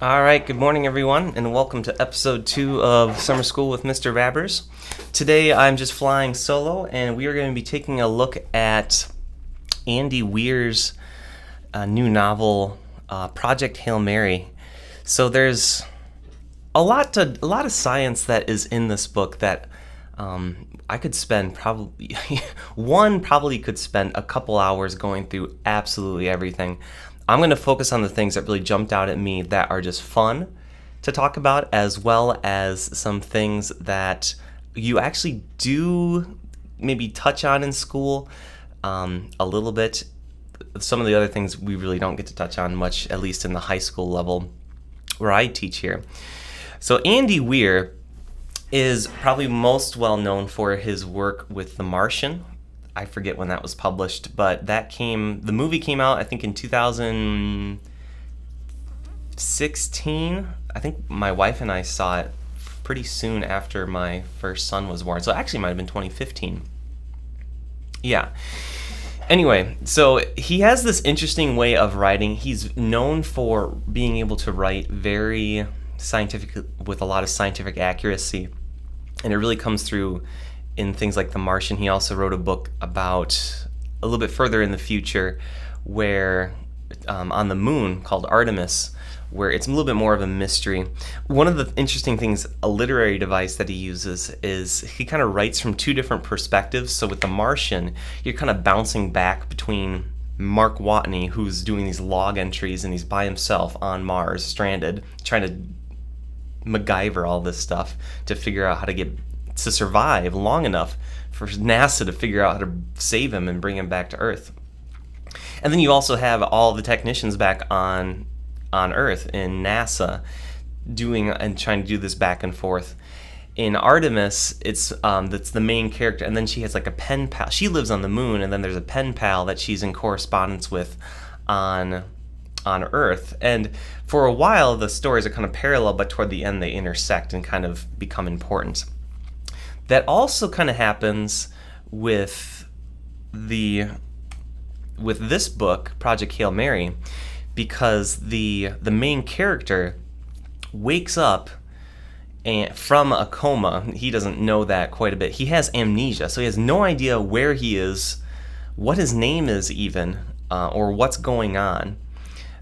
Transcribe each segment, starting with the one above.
All right, good morning, everyone, and welcome to episode 2 of Summer School with Mr. Vabbers. Today, I'm just flying solo, and we are going to be taking a look at Andy Weir's new novel, Project Hail Mary. So there's a lot of science that is in this book that I could spend probably could spend a couple hours going through absolutely everything. I'm going to focus on the things that really jumped out at me that are just fun to talk about, as well as some things that you actually do maybe touch on in school a little bit. Some of the other things we really don't get to touch on much, at least in the high school level where I teach here. So Andy Weir is probably most well known for his work with The Martian. I forget when that was published, but the movie came out, I think, in 2016. I think my wife and I saw it pretty soon after my first son was born. So it actually might have been 2015. Yeah. Anyway, so he has this interesting way of writing. He's known for being able to write very scientific, with a lot of scientific accuracy. And it really comes through in things like The Martian. He also wrote a book about a little bit further in the future where on the moon, called Artemis, where it's a little bit more of a mystery. One of the interesting things, a literary device that he uses, is he kind of writes from two different perspectives. So with The Martian, you're kind of bouncing back between Mark Watney, who's doing these log entries and he's by himself on Mars, stranded, trying to MacGyver all this stuff to figure out how to survive long enough for NASA to figure out how to save him and bring him back to Earth. And then you also have all the technicians back on Earth in NASA doing and trying to do this back and forth. In Artemis, it's that's the main character, and then she has like a pen pal. She lives on the moon, and then there's a pen pal that she's in correspondence with on Earth. And for a while, the stories are kind of parallel, but toward the end, they intersect and kind of become important. That also kind of happens with this book, Project Hail Mary, because the main character wakes up from a coma. He doesn't know that quite a bit. He has amnesia, so he has no idea where he is, what his name is even, or what's going on.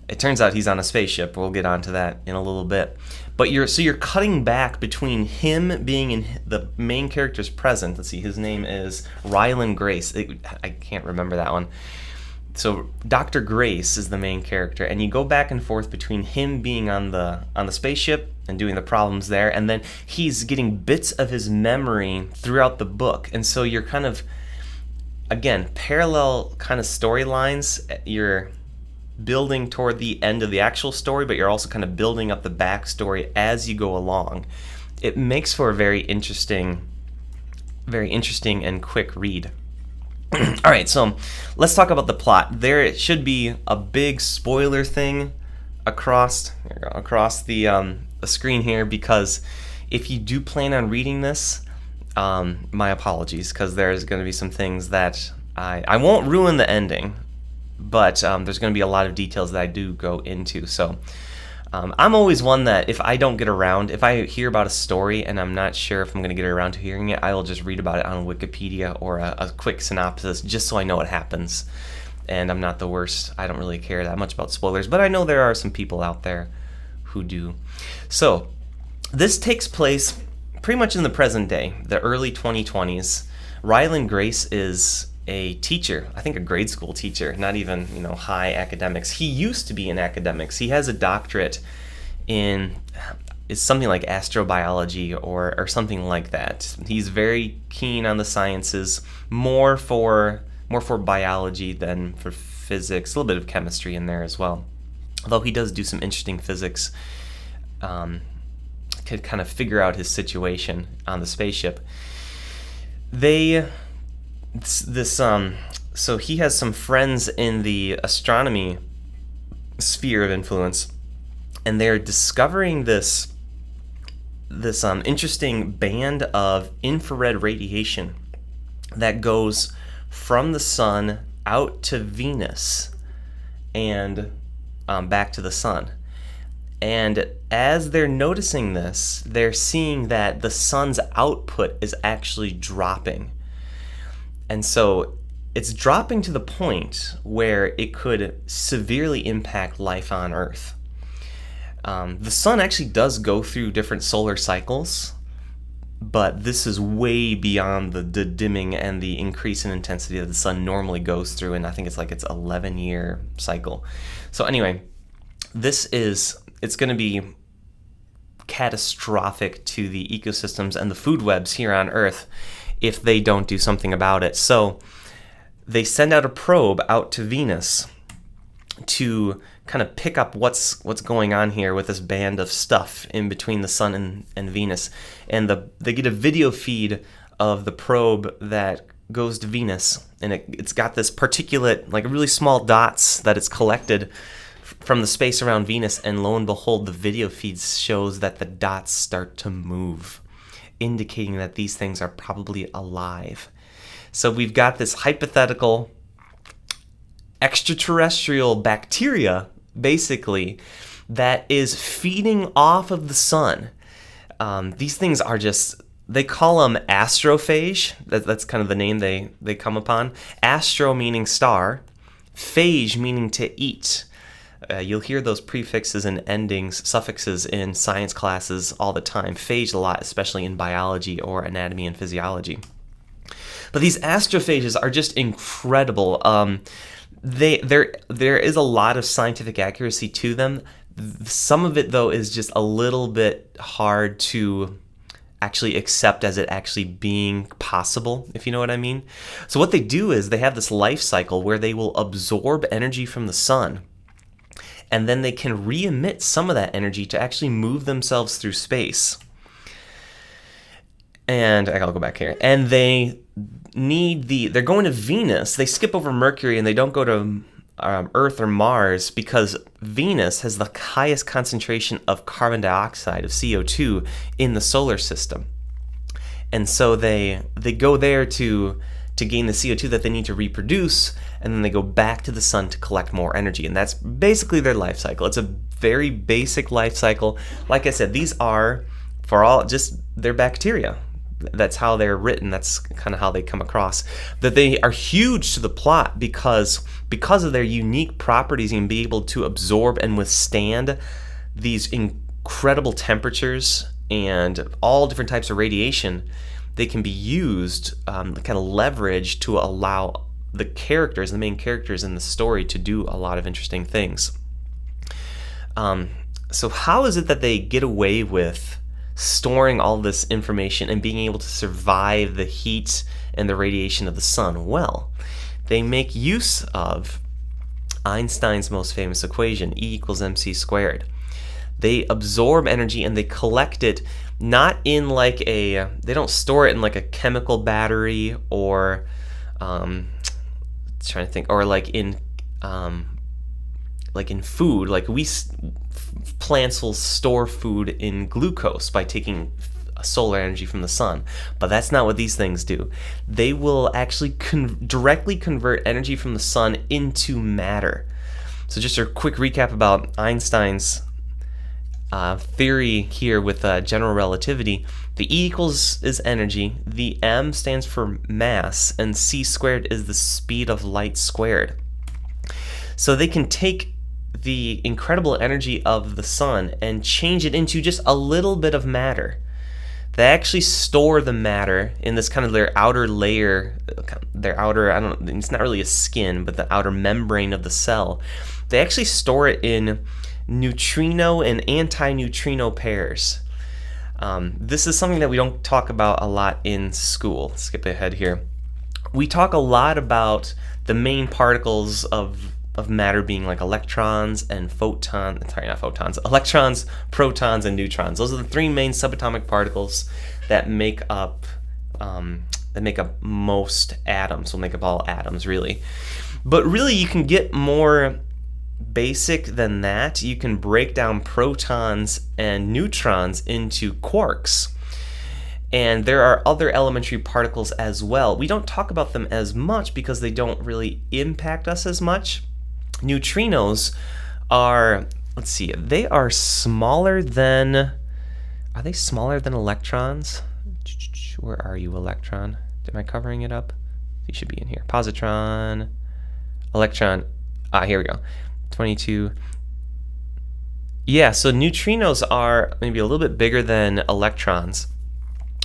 It turns out he's on a spaceship. We'll get onto that in a little bit. But you're cutting back between him being in the main character's present. Let's see, his name is Ryland Grace. I can't remember that one. So Dr. Grace is the main character, and you go back and forth between him being on the spaceship and doing the problems there, and then he's getting bits of his memory throughout the book. And so you're kind of, again, parallel kind of storylines. You're building toward the end of the actual story, but you're also kind of building up the backstory as you go along. It makes for a very interesting and quick read. All right, so let's talk about the plot. There should be a big spoiler thing across the screen here, because if you do plan on reading this, my apologies, because there's going to be some things that I won't ruin the ending. But there's going to be a lot of details that I do go into. So I'm always one that if I hear about a story and I'm not sure if I'm going to get around to hearing it, I will just read about it on Wikipedia or a quick synopsis just so I know what happens. And I'm not the worst. I don't really care that much about spoilers, but I know there are some people out there who do. So this takes place pretty much in the present day, the early 2020s. Ryland Grace is a teacher, I think a grade school teacher, not even, high academics. He used to be in academics. He has a doctorate in something like astrobiology or something like that. He's very keen on the sciences, more for biology than for physics, a little bit of chemistry in there as well. Although he does do some interesting physics, could kind of figure out his situation on the spaceship. So he has some friends in the astronomy sphere of influence, and they're discovering this interesting band of infrared radiation that goes from the sun out to Venus and back to the sun. And as they're noticing this, they're seeing that the sun's output is actually dropping. And so it's dropping to the point where it could severely impact life on Earth. The sun actually does go through different solar cycles, but this is way beyond the dimming and the increase in intensity that the sun normally goes through, and I think it's 11-year cycle. So anyway, it's going to be catastrophic to the ecosystems and the food webs here on Earth if they don't do something about it. So they send out a probe out to Venus to kind of pick up what's going on here with this band of stuff in between the sun and Venus. And they get a video feed of the probe that goes to Venus, and it's got this particulate, really small dots that it's collected from the space around Venus, and lo and behold, the video feed shows that the dots start to move, indicating that these things are probably alive. So we've got this hypothetical extraterrestrial bacteria, basically, that is feeding off of the sun. These things are they call them astrophage. That's kind of the name they come upon. Astro meaning star, phage meaning to eat. You'll hear those prefixes and endings, suffixes in science classes all the time. Phage a lot, especially in biology or anatomy and physiology. But these astrophages are just incredible. There is a lot of scientific accuracy to them. Some of it, though, is just a little bit hard to actually accept as it actually being possible, if you know what I mean. So what they do is they have this life cycle where they will absorb energy from the sun, and then they can re-emit some of that energy to actually move themselves through space. And I'll go back here. And they're going to Venus. They skip over Mercury and they don't go to Earth or Mars because Venus has the highest concentration of carbon dioxide, of CO2, in the solar system. And so they go there to gain the CO2 that they need to reproduce, and then they go back to the sun to collect more energy. And that's basically their life cycle. It's a very basic life cycle. Like I said, these are, they're bacteria. That's how they're written. That's kind of how they come across. That they are huge to the plot because of their unique properties and be able to absorb and withstand these incredible temperatures and all different types of radiation. They can be used, kind of leveraged to allow the main characters in the story to do a lot of interesting things. So how is it that they get away with storing all this information and being able to survive the heat and the radiation of the sun? Well, they make use of Einstein's most famous equation, E equals mc squared. They absorb energy and they collect it not in they don't store it in a chemical battery or trying to think, or in food. Plants will store food in glucose by taking solar energy from the sun, but that's not what these things do. They will actually directly convert energy from the sun into matter. So just a quick recap about Einstein's theory here with general relativity. The E is energy, the M stands for mass, and c squared is the speed of light squared. So they can take the incredible energy of the sun and change it into just a little bit of matter. They actually store the matter in this kind of their outer layer, it's not really a skin, but the outer membrane of the cell. They actually store it in neutrino and anti-neutrino pairs. This is something that we don't talk about a lot in school. Skip ahead here. We talk a lot about the main particles of matter being electrons and electrons, protons, and neutrons. Those are the three main subatomic particles that make up most atoms. Will make up all atoms, really. But really, you can get more basic than that. You can break down protons and neutrons into quarks. And there are other elementary particles as well. We don't talk about them as much because they don't really impact us as much. Neutrinos are let's see, they are smaller than, are they smaller than electrons? Where are you, electron? Am I covering it up? You should be in here. Positron, electron. Here we go. 22. Yeah, so neutrinos are maybe a little bit bigger than electrons,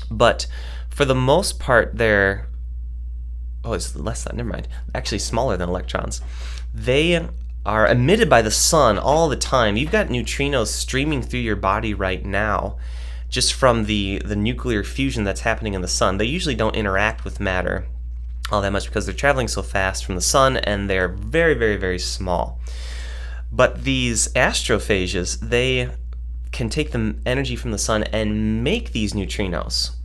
but for the most part, they're, oh, it's less than, never mind, actually smaller than electrons. They are emitted by the sun all the time. You've got neutrinos streaming through your body right now, just from the nuclear fusion that's happening in the sun. They usually don't interact with matter all that much because they're traveling so fast from the sun, and they're very, very, very small. But these astrophages, they can take the energy from the sun and make these neutrinos.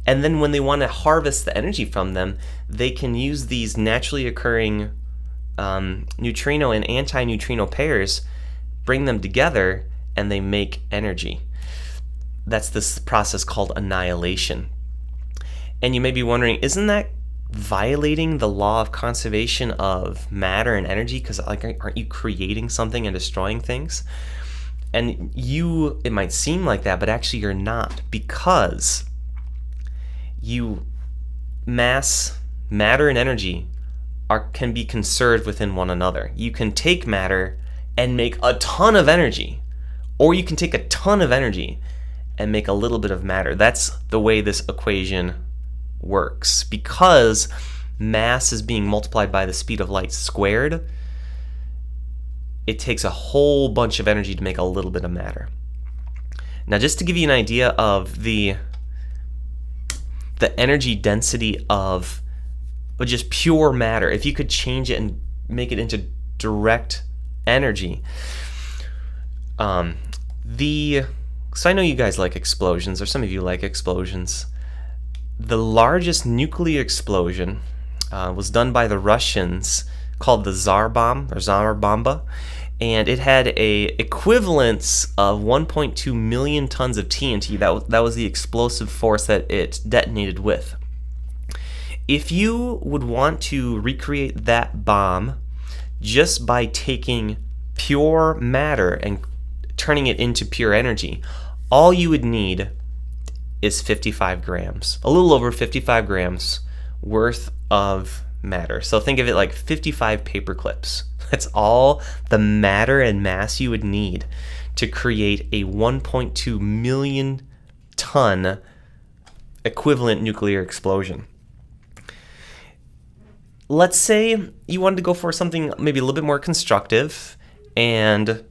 And then when they want to harvest the energy from them, they can use these naturally occurring neutrino and anti-neutrino pairs, bring them together, and they make energy. That's this process called annihilation. And you may be wondering, isn't that violating the law of conservation of matter and energy? Because aren't you creating something and destroying things? And it might seem like that, but actually you're not, because matter and energy can be conserved within one another. You can take matter and make a ton of energy, or you can take a ton of energy and make a little bit of matter. That's the way this equation works. Because mass is being multiplied by the speed of light squared, it takes a whole bunch of energy to make a little bit of matter. Now, just to give you an idea of the energy density of just pure matter, if you could change it and make it into direct energy, so I know you guys like explosions, or some of you like explosions. The largest nuclear explosion was done by the Russians, called the Tsar bomb, or Tsar Bomba, and it had a equivalence of 1.2 million tons of TNT. That was the explosive force that it detonated with. If you would want to recreate that bomb just by taking pure matter and turning it into pure energy, all you would need is 55 grams, a little over 55 grams worth of matter. So think of it like 55 paper clips. That's all the matter and mass you would need to create a 1.2 million ton equivalent nuclear explosion. Let's say you wanted to go for something maybe a little bit more constructive and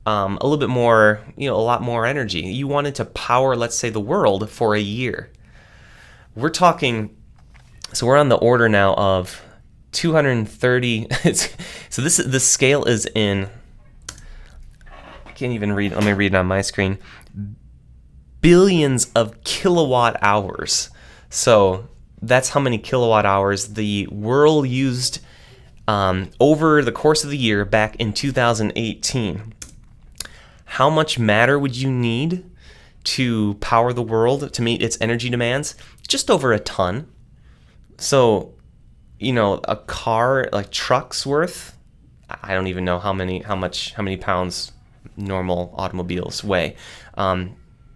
a little bit more, a lot more energy. You wanted to power, let's say, the world for a year. We're talking, so we're on the order now of 230. So this scale is in, I can't even read, let me read it on my screen, billions of kilowatt hours. So that's how many kilowatt hours the world used over the course of the year back in 2018. How much matter would you need to power the world to meet its energy demands? Just over a ton. So, a car, like truck's worth, I don't even know how many pounds normal automobiles weigh.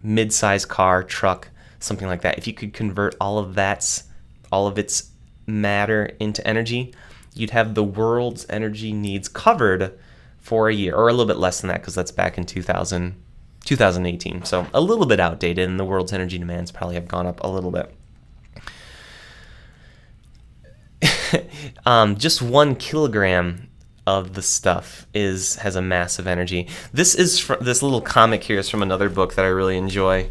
Mid-size car, truck, something like that. If you could convert all of its matter into energy, you'd have the world's energy needs covered for a year, or a little bit less than that, because that's back in 2018. So a little bit outdated, and the world's energy demands probably have gone up a little bit. Just 1 kilogram of the stuff has a massive energy. This little comic here is from another book that I really enjoy.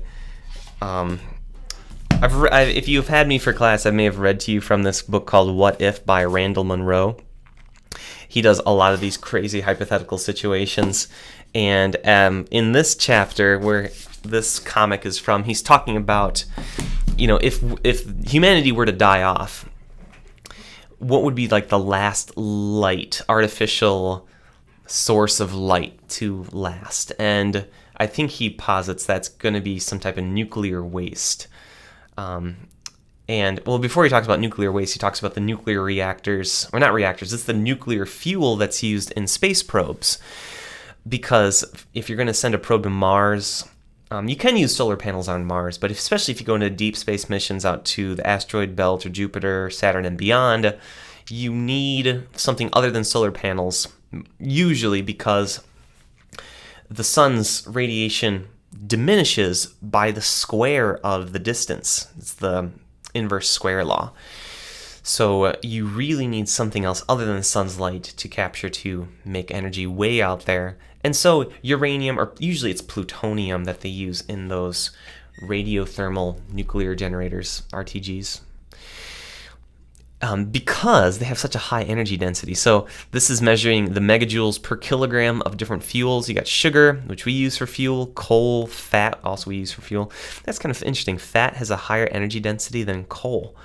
If you've had me for class, I may have read to you from this book called What If by Randall Munroe. He does a lot of these crazy hypothetical situations, and in this chapter where this comic is from, he's talking about, if humanity were to die off, what would be like the last artificial source of light to last? And I think he posits that's going to be some type of nuclear waste. Before he talks about nuclear waste, he talks about the nuclear reactors, or not reactors, it's the nuclear fuel that's used in space probes. because if you're going to send a probe to Mars, you can use solar panels on Mars, but especially if you go into deep space missions out to the asteroid belt or Jupiter, Saturn, and beyond, you need something other than solar panels, usually because the sun's radiation diminishes by the square of the distance. It's the inverse square law. So you really need something else other than the sun's light to capture to make energy way out there. And so uranium, or usually it's plutonium that they use in those radiothermal nuclear generators, RTGs, because they have such a high energy density. So this is measuring the megajoules per kilogram of different fuels. You got sugar, which we use for fuel, coal, fat, also we use for fuel. That's kind of interesting. Fat has a higher energy density than coal.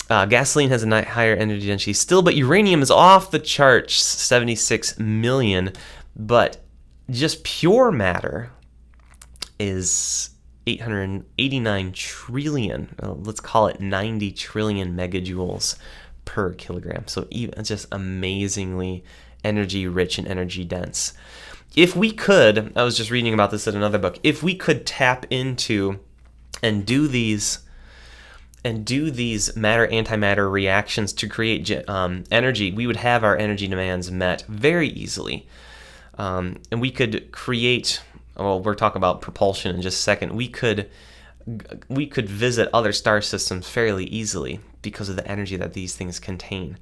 Gasoline has a higher energy density still, but uranium is off the charts, 76 million. But just pure matter is 889 trillion, let's call it 90 trillion megajoules per kilogram. So even just amazingly energy rich and energy dense. If we could, I was just reading about this in another book, if we could tap into and do these matter-antimatter reactions to create energy, we would have our energy demands met very easily. And we could create, well, we're talking about propulsion in just a second, we could visit other star systems fairly easily because of the energy that these things contain.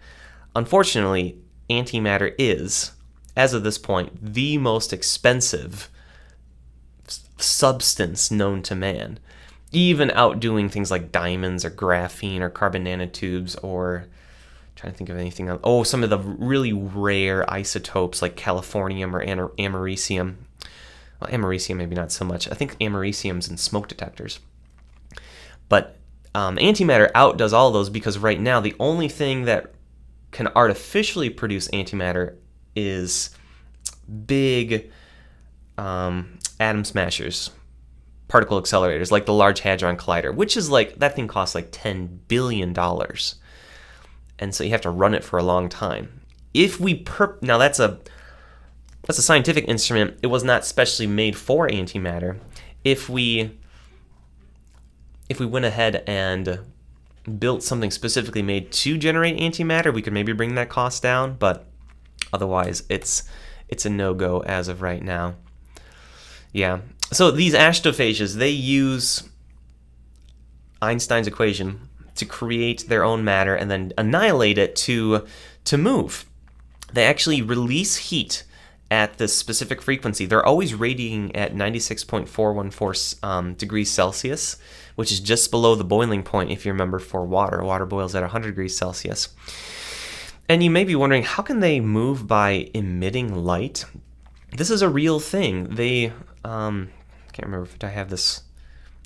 Unfortunately, antimatter is, as of this point, the most expensive substance known to man, even outdoing things like diamonds or graphene or carbon nanotubes, or trying to think of anything else. Oh, some of the really rare isotopes like californium or americium. Well, americium maybe not so much. I think americium's in smoke detectors. But antimatter outdoes all those, because right now the only thing that can artificially produce antimatter is big atom smashers, particle accelerators, like the Large Hadron Collider, which is like, that thing costs like $10 billion. And so you have to run it for a long time. If we now that's a scientific instrument. It was not specially made for antimatter. If we went ahead and built something specifically made to generate antimatter, we could maybe bring that cost down, but otherwise it's a no-go as of right now. Yeah. So these astrophages, they use Einstein's equation to create their own matter and then annihilate it to move. They actually release heat at this specific frequency. They're always radiating at 96.414 degrees Celsius, which is just below the boiling point, if you remember, for water. Water boils at 100 degrees Celsius. And you may be wondering, how can they move by emitting light? This is a real thing. They, I can't remember if I have this,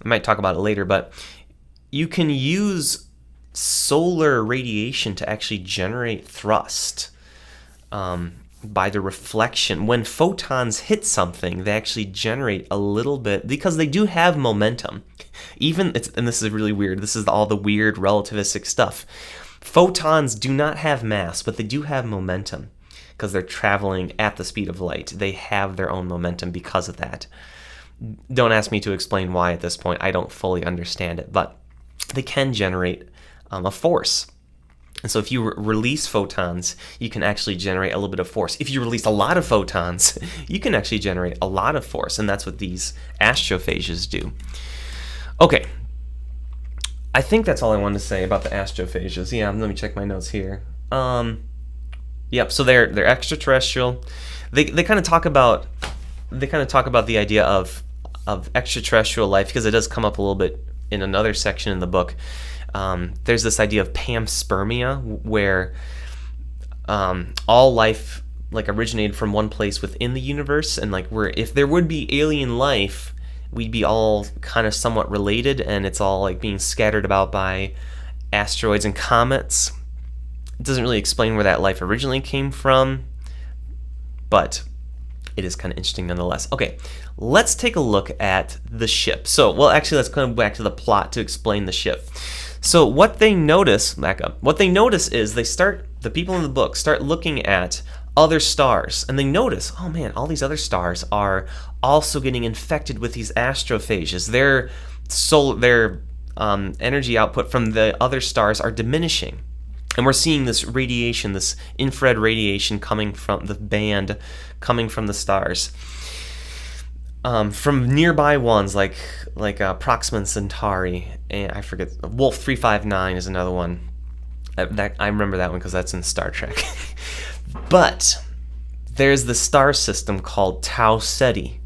I might talk about it later, but you can use solar radiation to actually generate thrust by the reflection. When photons hit something, they actually generate a little bit, because they do have momentum. And this is really weird, this is all the weird relativistic stuff. Photons do not have mass, but they do have momentum because they're traveling at the speed of light. They have their own momentum because of that. Don't ask me to explain why at this point. I don't fully understand it, but they can generate a force. And so if you release photons, you can actually generate a little bit of force. If you release a lot of photons, you can actually generate a lot of force, and that's what these astrophages do. Okay. I think that's all I wanted to say about the astrophages. Yeah, let me check my notes here. Yep, so they're extraterrestrial. They kind of talk about the idea of extraterrestrial life, because it does come up a little bit in another section in the book. There's this idea of panspermia, where all life like originated from one place within the universe, and like if there would be alien life, we'd be all kind of somewhat related, and it's all like being scattered about by asteroids and comets. It doesn't really explain where that life originally came from, but it is kind of interesting nonetheless. Okay, let's take a look at the ship. Let's go back to the plot to explain the ship. So what they notice, is the people in the book start looking at other stars, and they notice, oh man, all these other stars are also getting infected with these astrophages. Their energy output from the other stars are diminishing. And we're seeing this radiation, this infrared radiation coming from the band, coming from the stars. From nearby ones like Proxima Centauri, and I forget, Wolf 359 is another one. I remember that one because that's in Star Trek. But there's the star system called Tau Ceti.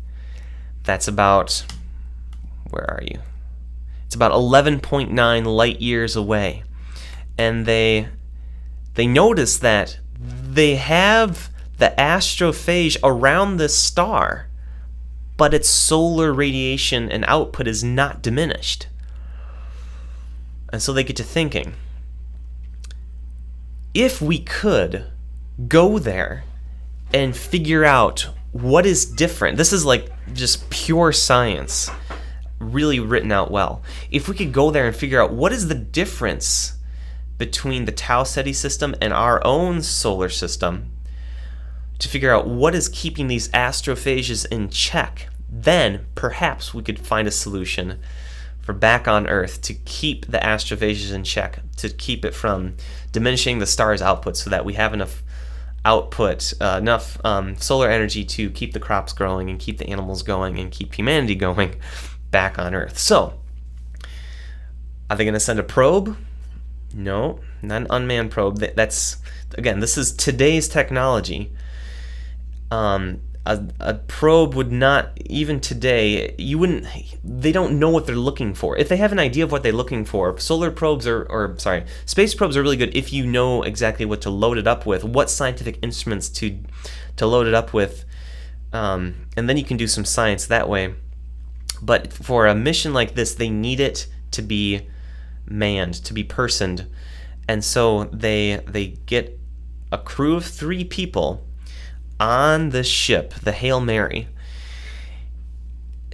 That's about, where are you? It's about 11.9 light years away. And they notice that they have the astrophage around this star, but its solar radiation and output is not diminished. And so they get to thinking, if we could go there and figure out what is different, this is like just pure science, really written out well. If we could go there and figure out what is the difference between the Tau Ceti system and our own solar system, to figure out what is keeping these astrophages in check, then perhaps we could find a solution for back on Earth to keep the astrophages in check, to keep it from diminishing the star's output so that we have enough output, enough solar energy to keep the crops growing and keep the animals going and keep humanity going back on Earth. So, are they going to send a probe? No, not an unmanned probe. That's, again, this is today's technology. A probe would not, even today, they don't know what they're looking for. If they have an idea of what they're looking for, space probes are really good if you know exactly what to load it up with, what scientific instruments to load it up with, and then you can do some science that way. But for a mission like this, they need it to be manned, to be personed, and so they get a crew of 3 people on the ship, the Hail Mary,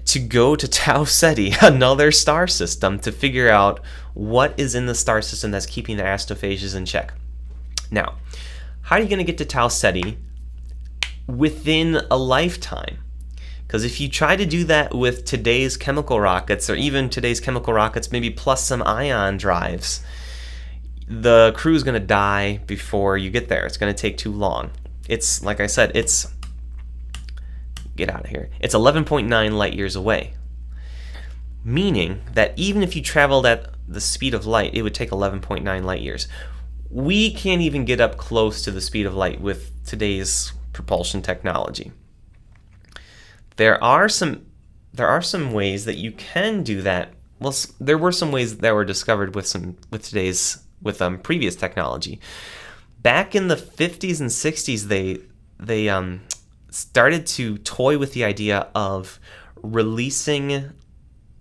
to go to Tau Ceti, another star system, to figure out what is in the star system that's keeping the astrophages in check. Now, how are you going to get to Tau Ceti within a lifetime? Because if you try to do that with today's chemical rockets, or even today's chemical rockets, maybe plus some ion drives, the crew is going to die before you get there. It's going to take too long. It's, like I said, get out of here. It's 11.9 light years away. Meaning that even if you traveled at the speed of light, it would take 11.9 light years. We can't even get up close to the speed of light with today's propulsion technology. There are some ways that you can do that. Well, there were some ways that were discovered with previous technology. Back in the 50s and 60s, they started to toy with the idea of releasing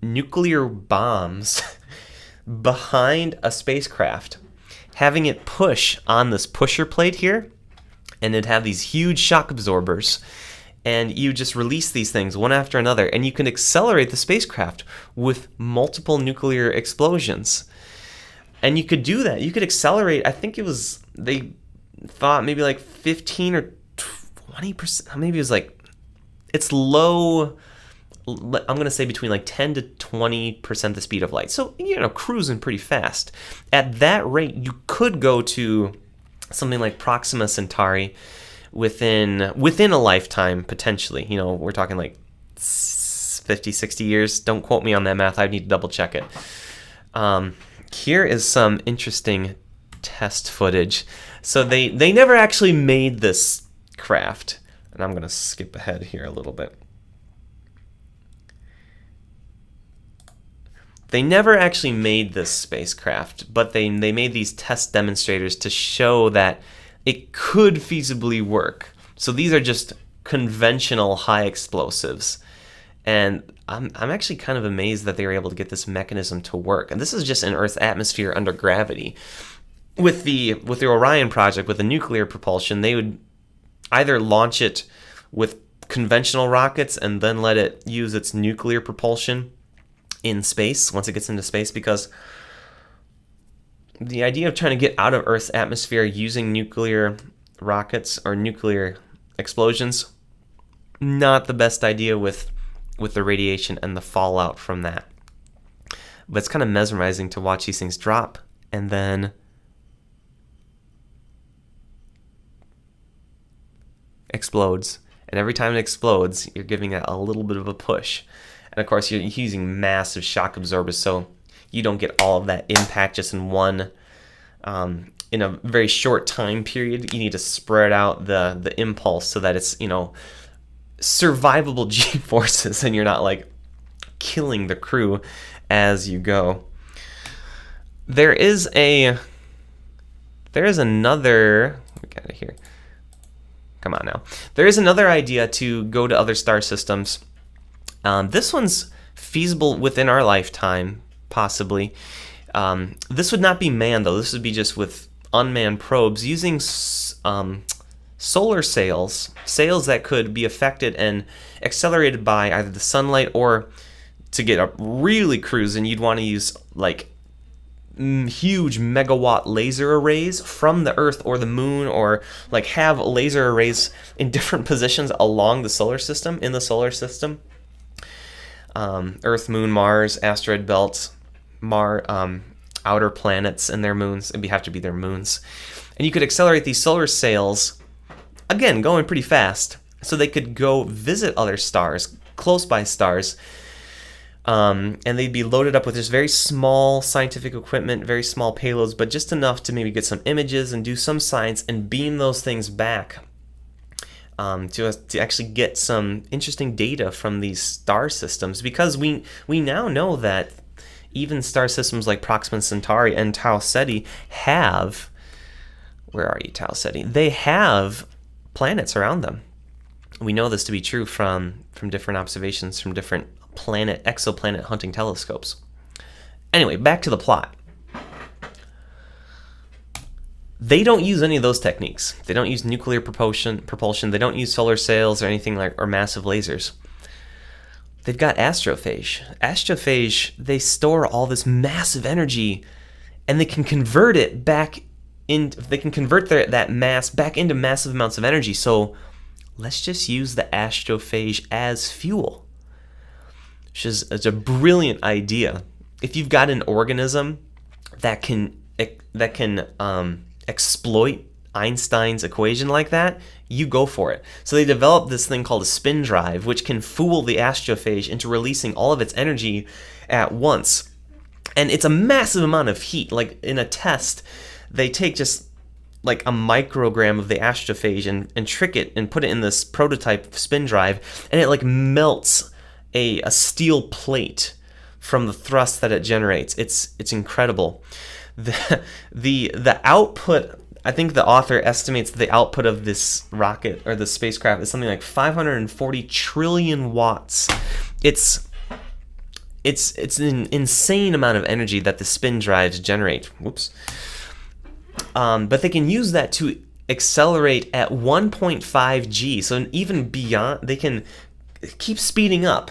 nuclear bombs behind a spacecraft, having it push on this pusher plate here, and it'd have these huge shock absorbers, and you just release these things one after another, and you can accelerate the spacecraft with multiple nuclear explosions. And you could do that. You could accelerate, I think they thought maybe like 15 or 20%, maybe it was like, it's low, I'm going to say between like 10 to 20% the speed of light. So, cruising pretty fast. At that rate, you could go to something like Proxima Centauri within a lifetime, potentially. We're talking like 50, 60 years. Don't quote me on that math. I need to double check it. Here is some interesting test footage. So they never actually made this craft. And I'm going to skip ahead here a little bit. They never actually made this spacecraft, but they made these test demonstrators to show that it could feasibly work. So these are just conventional high explosives. And I'm actually kind of amazed that they were able to get this mechanism to work. And this is just in Earth's atmosphere under gravity. With the Orion project, with the nuclear propulsion, they would either launch it with conventional rockets and then let it use its nuclear propulsion in space, once it gets into space, because the idea of trying to get out of Earth's atmosphere using nuclear rockets or nuclear explosions, not the best idea with the radiation and the fallout from that. But it's kind of mesmerizing to watch these things drop and then explodes. And every time it explodes, you're giving it a little bit of a push. And of course, you're using massive shock absorbers, so you don't get all of that impact just in one, in a very short time period. You need to spread out the impulse so that it's, survivable G-forces and you're not like killing the crew as you go. There is another, get out of here. Come on now. There is another idea to go to other star systems. This one's feasible within our lifetime, possibly. This would not be manned, though. This would be just with unmanned probes using solar sails that could be affected and accelerated by either the sunlight, or to get up really cruising, you'd want to use like huge megawatt laser arrays from the Earth or the moon, or like have laser arrays in different positions along the solar system, in the solar system. Earth, Moon, Mars, asteroid belts, outer planets and their moons. It'd have to be their moons. And you could accelerate these solar sails, again, going pretty fast, so they could go visit other stars, close by stars, and they'd be loaded up with just very small scientific equipment, very small payloads, but just enough to maybe get some images and do some science and beam those things back to actually get some interesting data from these star systems. Because we now know that even star systems like Proxima Centauri and Tau Ceti have, where are you, Tau Ceti? They have planets around them. We know this to be true from different observations from different exoplanet hunting telescopes. Anyway, back to the plot. They don't use any of those techniques. They don't use nuclear propulsion. They don't use solar sails or anything like, or massive lasers. They've got astrophage. Astrophage, they store all this massive energy, and they can convert it back in. They can convert that mass back into massive amounts of energy. So let's just use the astrophage as fuel, which is a brilliant idea. If you've got an organism that can exploit Einstein's equation like that, you go for it. So they developed this thing called a spin drive, which can fool the astrophage into releasing all of its energy at once. And it's a massive amount of heat. Like in a test, they take just like a microgram of the astrophage and trick it and put it in this prototype spin drive, and it like melts a steel plate from the thrust that it generates. It's incredible. The output, I think the author estimates the output of this rocket or the spacecraft is something like 540 trillion watts. It's an insane amount of energy that the spin drives generate. Whoops. But they can use that to accelerate at 1.5 G. So even beyond, they can keep speeding up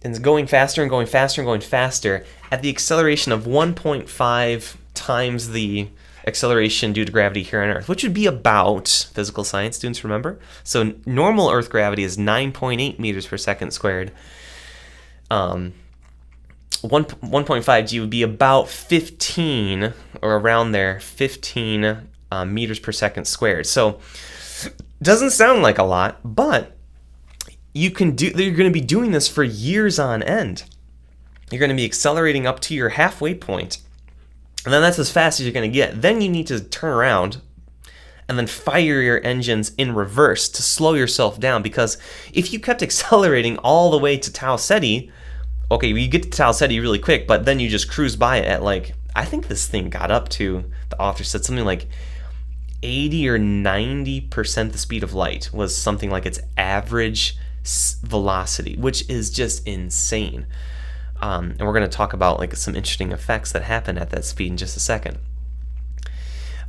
and going faster and going faster and going faster at the acceleration of 1.5 times the acceleration due to gravity here on Earth, which would be about, physical science students remember, so normal Earth gravity is 9.8 meters per second squared. 1.5 G would be about 15, or around there, 15 meters per second squared. So doesn't sound like a lot, but you're going to be doing this for years on end. You're going to be accelerating up to your halfway point, and then that's as fast as you're going to get. Then you need to turn around and then fire your engines in reverse to slow yourself down, because if you kept accelerating all the way to Tau Ceti, okay, you get to Tau Ceti really quick, but then you just cruise by it at like, I think this thing got up to, the author said something like 80 or 90% the speed of light was something like its average velocity, which is just insane. And we're going to talk about like some interesting effects that happen at that speed in just a second.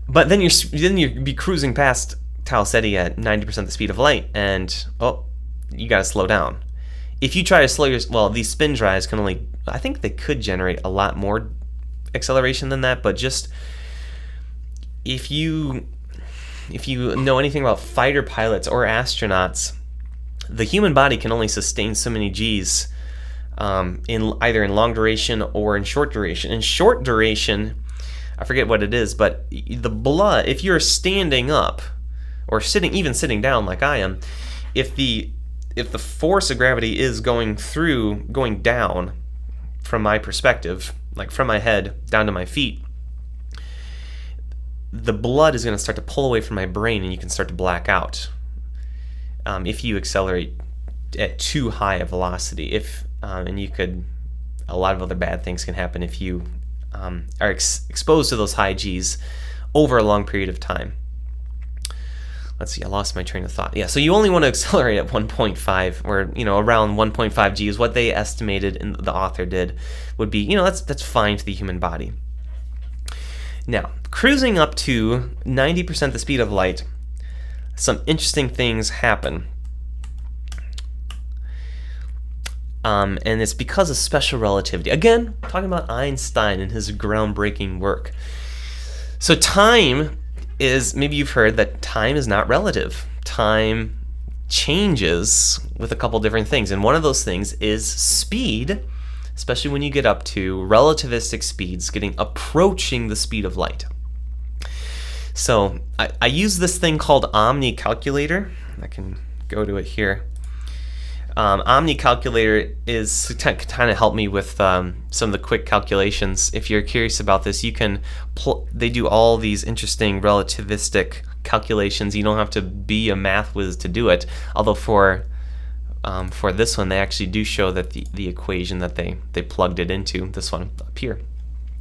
But then you'd be cruising past Tau Ceti at 90% the speed of light, and you got to slow down. If you try to slow these spin drives can only, I think they could generate a lot more acceleration than that, but just if you if you know anything about fighter pilots or astronauts, the human body can only sustain so many Gs in either in long duration or in short duration. In short duration, I forget what it is, but the blood, if you're standing up or sitting down like I am, if the force of gravity is going down from my perspective, like from my head down to my feet, the blood is going to start to pull away from my brain and you can start to black out if you accelerate at too high a velocity. And a lot of other bad things can happen if you are exposed to those high Gs over a long period of time. Let's see, I lost my train of thought. Yeah, so you only want to accelerate at 1.5, or around 1.5 G is what they estimated, and the author did, would be, that's fine for the human body. Now, cruising up to 90% the speed of light, some interesting things happen. And it's because of special relativity. Again, talking about Einstein and his groundbreaking work. So time is, maybe you've heard that time is not relative. Time changes with a couple different things. And one of those things is speed, especially when you get up to relativistic speeds, approaching the speed of light. So I use this thing called Omni Calculator. I can go to it here. Omni Calculator is kind of help me with some of the quick calculations. If you're curious about this, you can. They do all these interesting relativistic calculations. You don't have to be a math whiz to do it. Although for this one, they actually do show that the equation that they plugged it into, this one up here,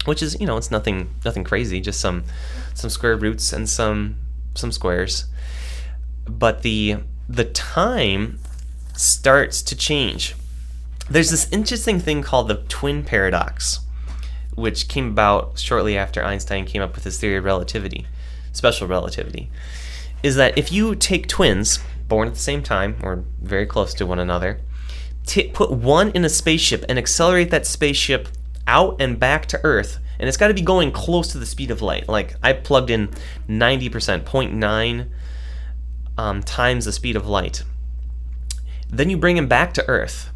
which is it's nothing crazy, just some square roots and some squares. But the time starts to change. There's this interesting thing called the twin paradox, which came about shortly after Einstein came up with his theory of relativity, special relativity, is that if you take twins born at the same time or very close to one another, put one in a spaceship and accelerate that spaceship out and back to Earth, and it's got to be going close to the speed of light. Like I plugged in 90%, 0.9 times the speed of light. Then you bring him back to Earth.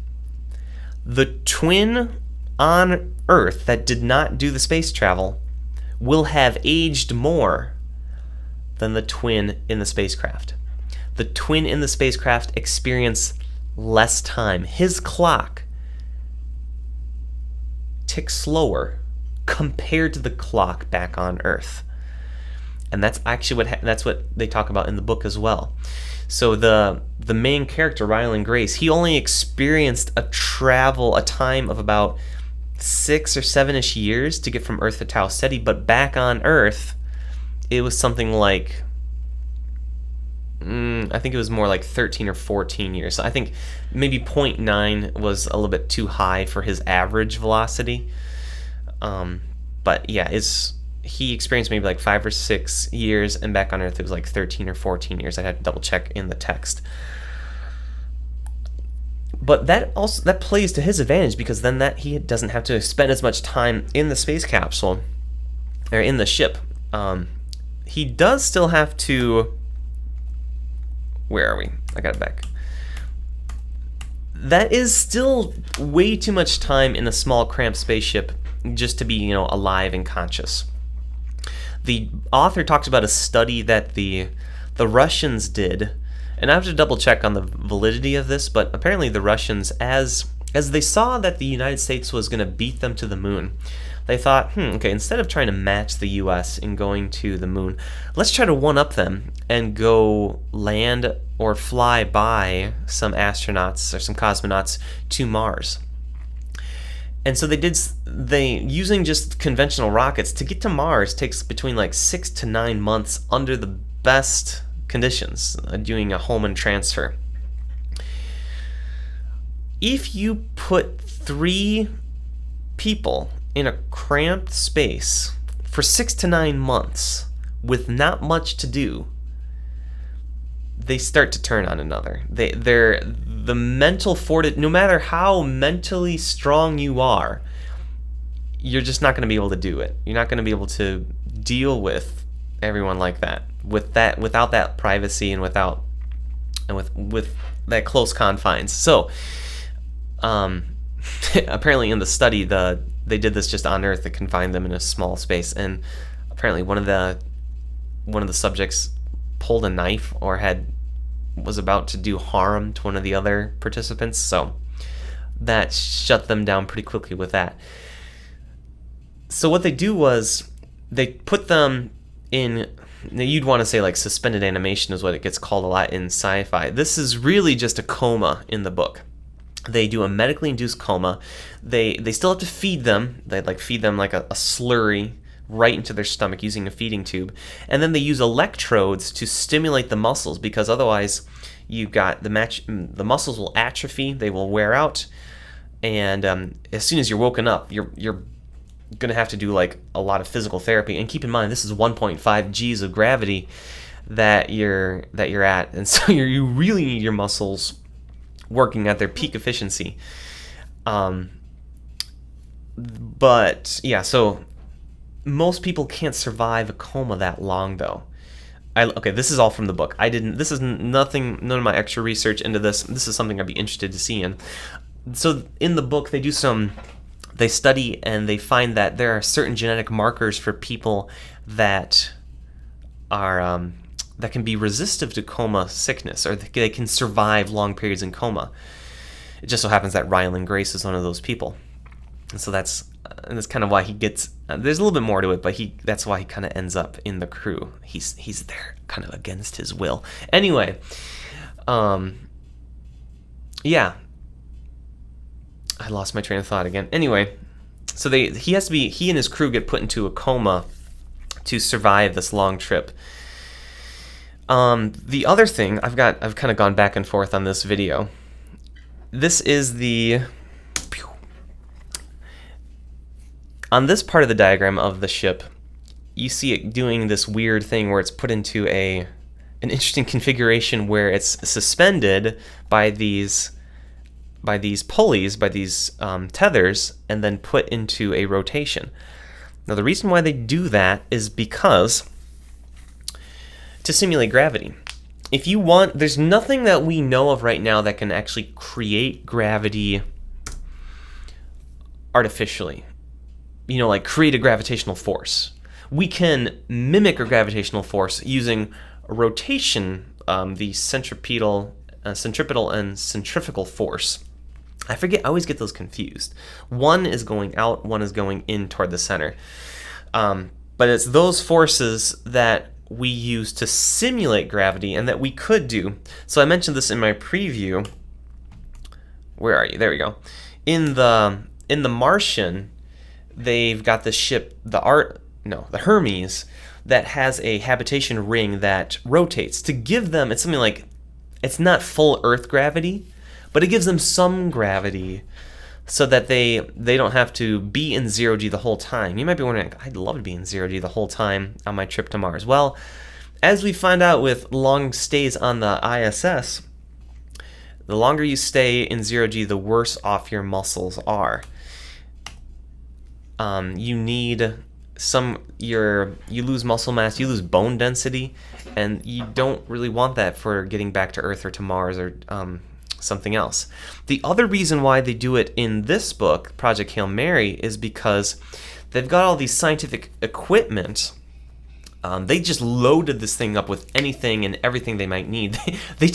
The twin on Earth that did not do the space travel will have aged more than the twin in the spacecraft. The twin in the spacecraft experienced less time. His clock ticks slower compared to the clock back on Earth. And that's actually that's what they talk about in the book as well. So the main character, Ryland Grace, he only experienced a time of about 6 or 7-ish years to get from Earth to Tau Ceti, but back on Earth, it was something like, I think it was more like 13 or 14 years. So I think maybe 0.9 was a little bit too high for his average velocity. But yeah, he experienced maybe like 5 or 6 years, and back on Earth it was like 13 or 14 years. I had to double check in the text. But that plays to his advantage, because then he doesn't have to spend as much time in the space capsule or in the ship. He does still have to. Where are we? I got it back. That is still way too much time in a small, cramped spaceship just to be, alive and conscious. The author talks about a study that the Russians did, and I have to double check on the validity of this, but apparently the Russians, as they saw that the United States was going to beat them to the moon, they thought, okay, instead of trying to match the U.S. in going to the moon, let's try to one-up them and go land or fly by some astronauts or some cosmonauts to Mars. And so using just conventional rockets to get to Mars takes between like 6 to 9 months under the best conditions, doing a Hohmann transfer. If you put 3 people in a cramped space for 6 to 9 months with not much to do, they start to turn on another. The mental fortitude, no matter how mentally strong you are, you're just not going to be able to do it. You're not going to be able to deal with everyone like that. without that privacy and with that close confines. So apparently in the study, they did this just on Earth. They confined them in a small space, and apparently one of the subjects pulled a knife or was about to do harm to one of the other participants. So that shut them down pretty quickly with that. So what they do was they put them in, you'd want to say like suspended animation is what it gets called a lot in sci-fi. This is really just a coma in the book. They do a medically induced coma. They still have to feed them. They feed them like a slurry right into their stomach using a feeding tube. And then they use electrodes to stimulate the muscles, because otherwise you've got the muscles will atrophy, they will wear out, and as soon as you're woken up, you're going to have to do like a lot of physical therapy. And keep in mind, this is 1.5 G's of gravity that you're at, and so you really need your muscles working at their peak efficiency. But yeah, so most people can't survive a coma that long, though. Okay, this is all from the book. This is nothing, none of my extra research into this. This is something I'd be interested to see in. So in the book, they study and they find that there are certain genetic markers for people that are that can be resistive to coma sickness, or they can survive long periods in coma. It just so happens that Ryland Grace is one of those people, and so that's kind of why he gets. There's a little bit more to it, but that's why he kind of ends up in the crew. He's there kind of against his will. Anyway, yeah. I lost my train of thought again. Anyway, so he and his crew get put into a coma to survive this long trip. The other thing, I've kind of gone back and forth on this video. This is on this part of the diagram of the ship, you see it doing this weird thing where it's put into an interesting configuration where it's suspended by these pulleys, by these tethers, and then put into a rotation. Now, the reason why they do that is because to simulate gravity. If you want, there's nothing that we know of right now that can actually create gravity artificially. Like create a gravitational force. We can mimic a gravitational force using rotation, the centripetal and centrifugal force. I always get those confused. One is going out, one is going in toward the center. But it's those forces that we use to simulate gravity and that we could do. So I mentioned this in my preview. Where are you? There we go. In the Martian, they've got the ship, the Hermes, that has a habitation ring that rotates to give them, it's something like, it's not full Earth gravity, but it gives them some gravity so that they don't have to be in 0G the whole time. You might be wondering, I'd love to be in 0G the whole time on my trip to Mars. Well, as we find out with long stays on the ISS, the longer you stay in 0G, the worse off your muscles are. You need you lose muscle mass, you lose bone density, and you don't really want that for getting back to Earth or to Mars or something else. The other reason why they do it in this book, Project Hail Mary, is because they've got all these scientific equipment. They just loaded this thing up with anything and everything they might need. They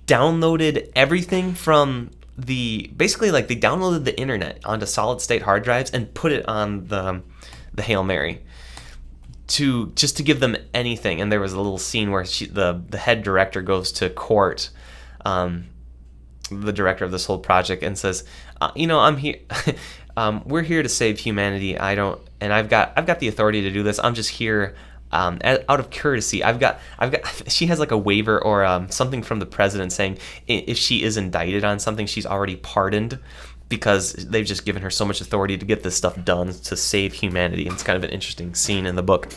downloaded everything from they downloaded the internet onto solid state hard drives and put it on the Hail Mary to give them anything. And there was a little scene where the head director goes to court, the director of this whole project, and says, I'm here. We're here to save humanity. I've got the authority to do this. I'm just here out of courtesy. She has like a waiver or something from the president saying if she is indicted on something, she's already pardoned because they've just given her so much authority to get this stuff done to save humanity. It's kind of an interesting scene in the book.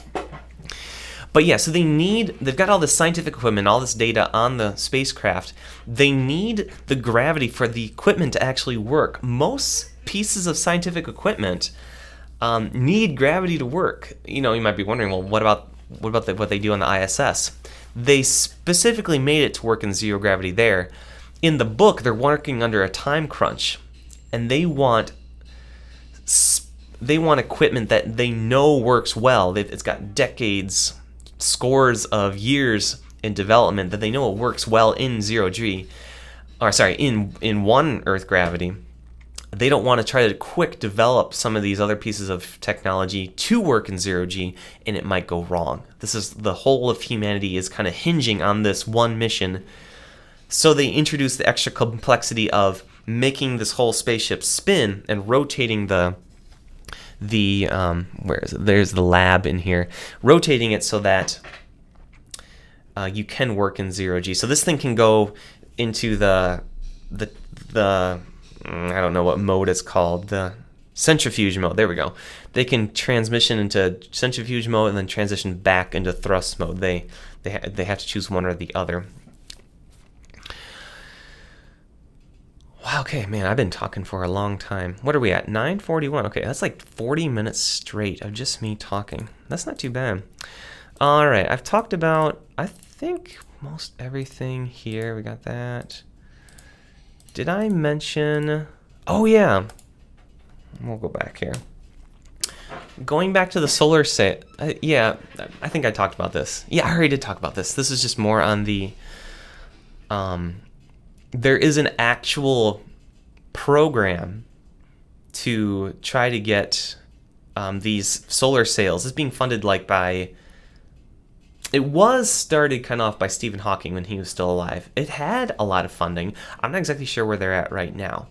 But yeah, so they've got all this scientific equipment, all this data on the spacecraft. They need the gravity for the equipment to actually work. Most pieces of scientific equipment need gravity to work. You might be wondering, well, what about what about what they do on the ISS? They specifically made it to work in zero gravity there. In the book, they're working under a time crunch, and they want equipment that they know works well. It's got decades, scores of years in development that they know it works well in in one Earth gravity. They don't want to try to quick develop some of these other pieces of technology to work in 0G, and it might go wrong. This is the whole of humanity is kind of hinging on this one mission. So they introduce the extra complexity of making this whole spaceship spin and rotating where is it? There's the lab in here, rotating it so that you can work in 0G. So this thing can go into the I don't know what mode it's called, the centrifuge mode. There we go. They can transition into centrifuge mode and then transition back into thrust mode. They have to choose one or the other. Wow, okay, man, I've been talking for a long time. What are we at? 9:41. Okay, that's like 40 minutes straight of just me talking. That's not too bad. All right, I've talked about, I think, most everything here. We got that. Did I mention... Oh, yeah. We'll go back here. Going back to the solar sail... yeah, I think I talked about this. Yeah, I already did talk about this. This is just more on the... there is an actual program to try to get these solar sails. It's being funded by... It was started kind of off by Stephen Hawking when he was still alive. It had a lot of funding. I'm not exactly sure where they're at right now.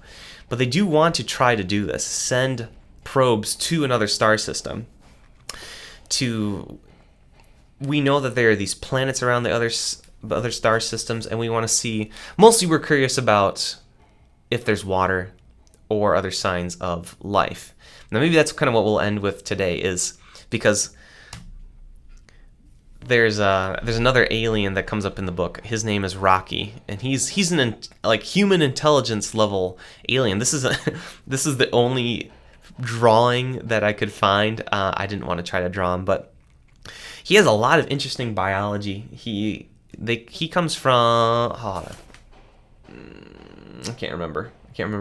But they do want to try to do this. Send probes to another star system. We know that there are these planets around the other star systems, and we want to see... Mostly we're curious about if there's water or other signs of life. Now maybe that's kind of what we'll end with today, is because... There's another alien that comes up in the book. His name is Rocky, and he's an human intelligence level alien. This is the only drawing that I could find. I didn't want to try to draw him, but he has a lot of interesting biology. He comes from I can't remember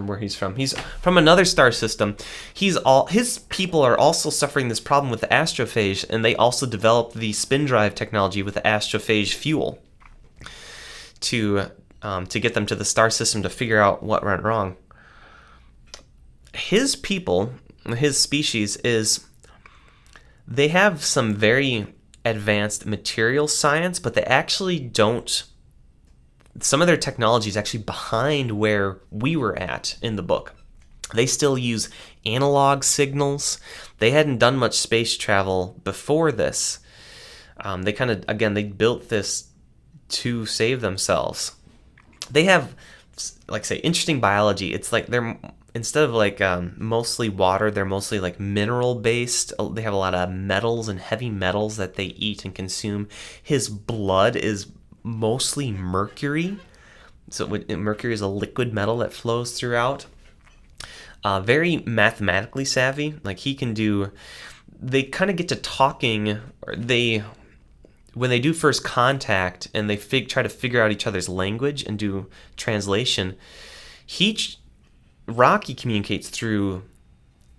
where he's from. He's from another star system. His people are also suffering this problem with the astrophage, and they also developed the spin drive technology with the astrophage fuel to get them to the star system to figure out what went wrong. His people, his species, they have some very advanced material science, but they actually don't. Some of their technology is actually behind where we were at in the book. They still use analog signals. They hadn't done much space travel before this. They built this to save themselves. They have, interesting biology. It's like they're, instead of mostly water, they're mostly mineral based. They have a lot of metals and heavy metals that they eat and consume. His blood is mostly mercury. So mercury is a liquid metal that flows throughout. Very mathematically savvy. They kind of get to talking. When they do first contact and they try to figure out each other's language and do translation, Rocky communicates through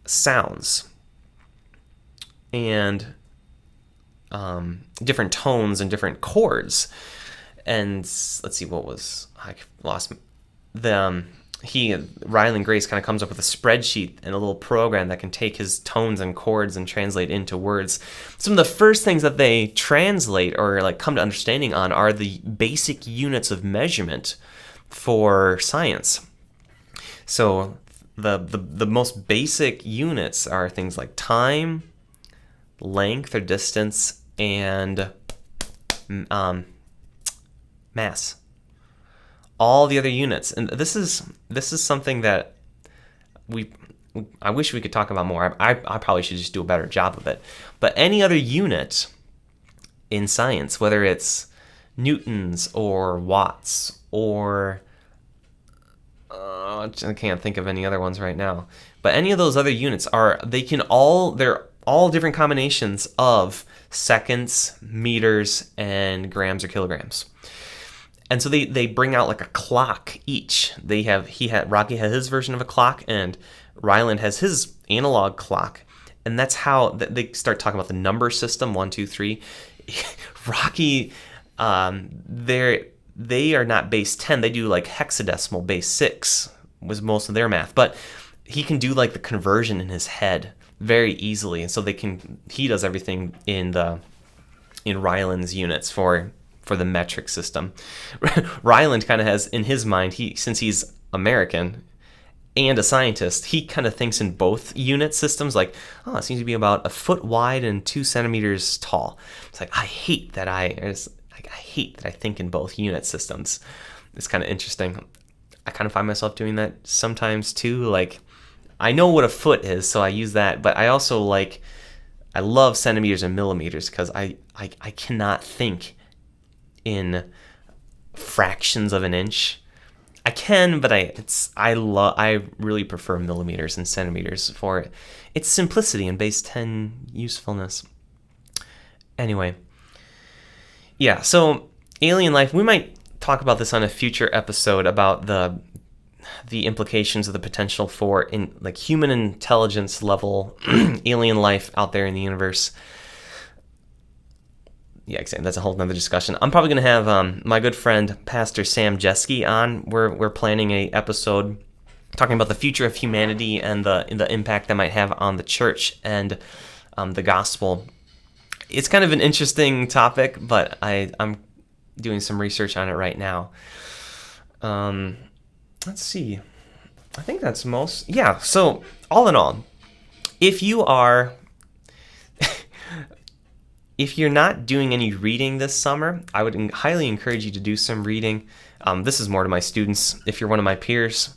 sounds and different tones and different chords. And let's see, I lost Ryland Grace kind of comes up with a spreadsheet and a little program that can take his tones and chords and translate into words. Some of the first things that they translate or come to understanding on are the basic units of measurement for science. So the most basic units are things like time, length or distance, and mass. All the other units, and this is something that I wish we could talk about more. I probably should just do a better job of it. But any other unit in science, whether it's newtons or watts or I can't think of any other ones right now. But any of those other units they're all different combinations of seconds, meters, and grams or kilograms. And so they bring out like a clock each. Rocky had his version of a clock, and Ryland has his analog clock. And that's how they start talking about the number system, 1, 2, 3. Rocky, they are not base 10. They do like hexadecimal base 6 was most of their math. But he can do like the conversion in his head very easily. And so he does everything in Ryland's units for the metric system. Ryland kind of has in his mind, since he's American and a scientist, he kind of thinks in both unit systems, like, oh, it seems to be about a foot wide and 2 centimeters tall. It's like, I hate that I think in both unit systems. It's kind of interesting. I kind of find myself doing that sometimes too. Like, I know what a foot is, so I use that, but I also I love centimeters and millimeters because I cannot think in fractions of an inch. I can, but I really prefer millimeters and centimeters for its simplicity and base 10 usefulness. Anyway, yeah, so alien life, we might talk about this on a future episode about the implications of the potential for human intelligence level alien life out there in the universe. Yeah, exactly. That's a whole nother discussion. I'm probably going to have my good friend Pastor Sam Jeske on. We're planning a episode talking about the future of humanity and the impact that might have on the church and the gospel. It's kind of an interesting topic, but I'm doing some research on it right now. Let's see. I think that's most. Yeah. So all in all, if you're not doing any reading this summer, I would highly encourage you to do some reading. This is more to my students. If you're one of my peers,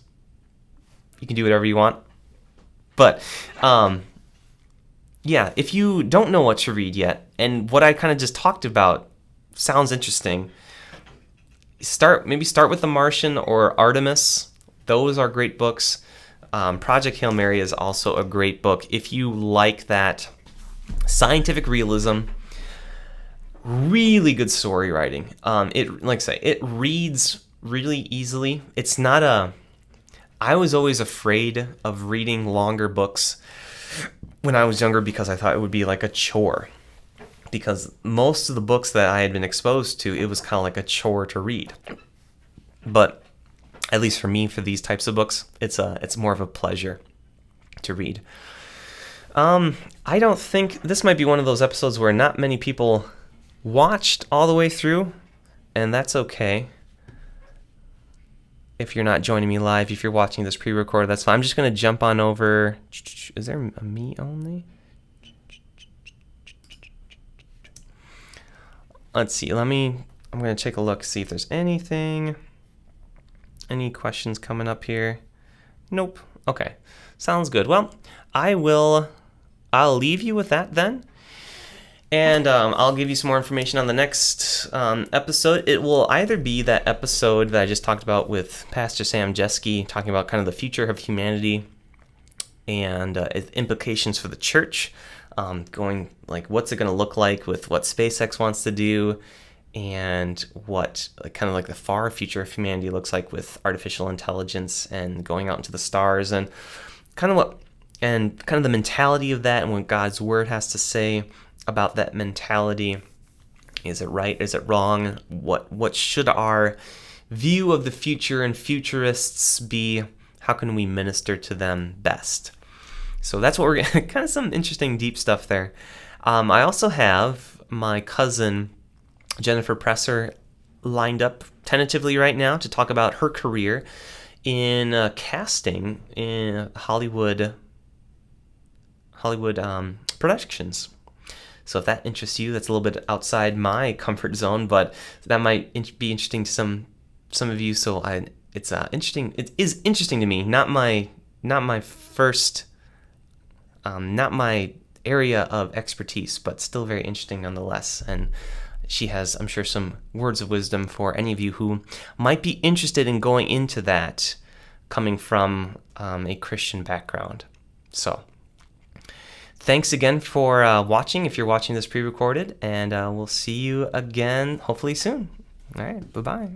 you can do whatever you want. But yeah, if you don't know what to read yet, and what I kind of just talked about sounds interesting, start with The Martian or Artemis. Those are great books. Project Hail Mary is also a great book. If you like that scientific realism, really good story writing. It reads really easily. It's not I was always afraid of reading longer books when I was younger because I thought it would be like a chore. Because most of the books that I had been exposed to, it was kind of like a chore to read. But at least for me, for these types of books, it's more of a pleasure to read. I don't think this might be one of those episodes where not many people watched all the way through, and that's okay. If you're not joining me live, if you're watching this pre-recorded, that's fine. I'm just going to jump on over. Is there a me only? Let's see. I'm going to take a look, see if there's any questions coming up here. Nope. Okay. Sounds good. Well, I'll leave you with that then. And I'll give you some more information on the next episode. It will either be that episode that I just talked about with Pastor Sam Jeske, talking about kind of the future of humanity and implications for the church, going like what's it going to look like with what SpaceX wants to do, and what kind of like the far future of humanity looks like with artificial intelligence and going out into the stars, and kind of the mentality of that and what God's word has to say about that mentality. Is it right? Is it wrong? What should our view of the future and futurists be? How can we minister to them best? So that's what we're kind of some interesting deep stuff there. I also have my cousin Jennifer Presser lined up tentatively right now to talk about her career in casting in Hollywood productions. So if that interests you, that's a little bit outside my comfort zone, but that might be interesting to some of you. So it's interesting. It is interesting to me. Not my first, not my area of expertise, but still very interesting nonetheless. And she has, I'm sure, some words of wisdom for any of you who might be interested in going into that, coming from a Christian background. So thanks again for watching, if you're watching this pre-recorded, and we'll see you again hopefully soon. All right, bye-bye.